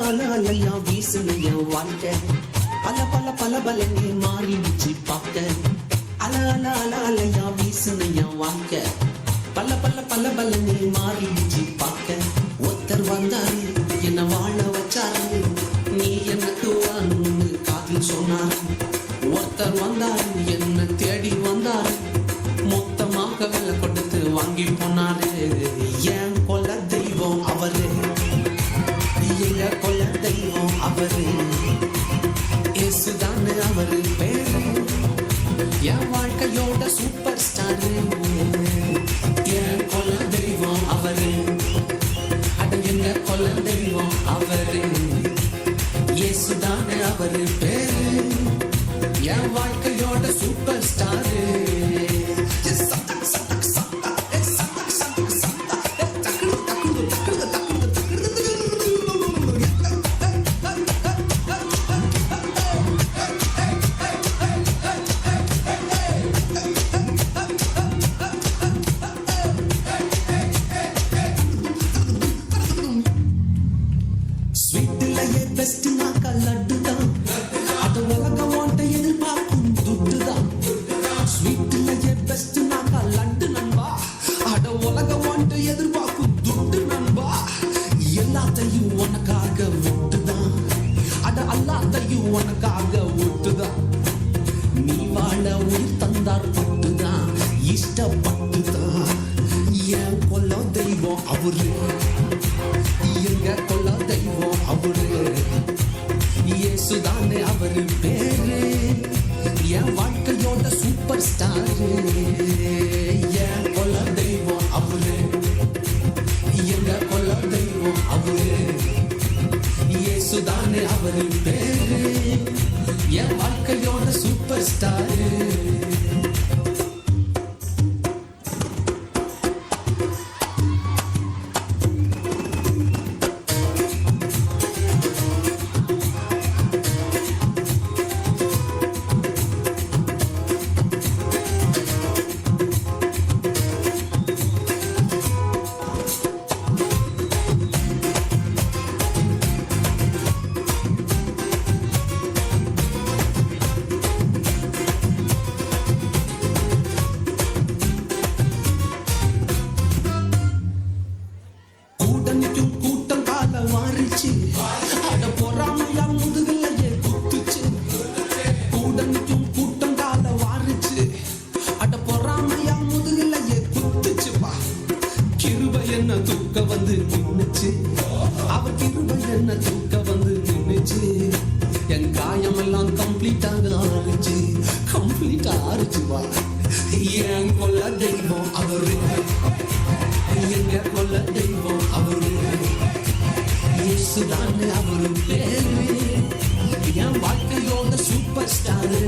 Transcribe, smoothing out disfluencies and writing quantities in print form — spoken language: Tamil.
அலையா வீசுன என் வாழ்க்கை பல பல பல பலனே மாறிடுச்சு பார்க்க அலையா வீசுன என் வாழ்க்கை பல பல பல பலனே மாறிடுச்சு பார்க்க ஒருத்தர் வந்தாரு என்ன வாழ வச்சாரு நீ எனக்கு வான்னு காதில் சொன்னாரு ஒருத்தர் வந்தாரு என்ன தேடி வந்தாரு மொத்தமாக விலை கொடுத்து வாங்கி போனாரு என் கொல்ல தெய்வம் அவரு எங்க கொல்ல தெய்வம் அவரு இயேசுதானே அவரு பேரு என் வாழ்க்கையோட சூப்பர் ஸ்டாரு என் கொல்ல தெய்வம் அவரு அட எங்க கொல்ல தெய்வம் அவரு இயேசுதானே அவரு பேரு என் வாழ்க்கையோட சூப்பர் ஸ்டாரு ஸ்வீட்லயே பெஸ்ட் நாக்கா லட்டு தான் அது உலகம் ஓட்ட எதிர்பார்க்கும் துட்டு தான் ஸ்வீட்லயே பெஸ்ட் நாக்கா லட்டு நண்பா அட உலகம் ஓட்ட எதிர்பார்க்கும் துட்டு நண்பா எல்லாத்தையும் உனக்காக விட்டுதான் அட எல்லாத்தையும் உனக்காக விட்டுதான் நீ வாழ உயிர் தந்தார் பட்டுதான் இஷ்டப்பட்டுதான் என் கொல்ல தெய்வம் அவரு எங்க கொல்ல தெய்வம் அவரு இயேசுதானே அவரு பேரு என் வாழ்க்கையோட சூப்பர் ஸ்டாரு என் கொல்ல தெய்வம் அவரு எங்க கொல்ல தெய்வம் அவரு இயேசுதானே அவரு பேரு என் வாழ்க்கையோட சூப்பர் ஸ்டாரு கூட்டம் கால வாரிச்சு அட பொறாமையா முதுகலையே குத்துச்சு கூடனுக்கும் கூட்டம் கால வாரிச்சு அட பொறாமையா முதுகலையே குத்துச்சுப்பா கிருபை என்ன தூக்க வந்து நின்னுச்சு அவ கிருபை என்ன தூக்க வந்து நின்னுச்சு என் காயமெல்லாம் கம்ப்ளீட்டாக ஆறுச்சுப்பா என் கொல்ல தெய்வம் அவரு எங்க கொல்ல தெய்வம் அவரு இயேசுதானே அவரு பேரு என் வாழ்க்கையோட சூப்பர் ஸ்டாரு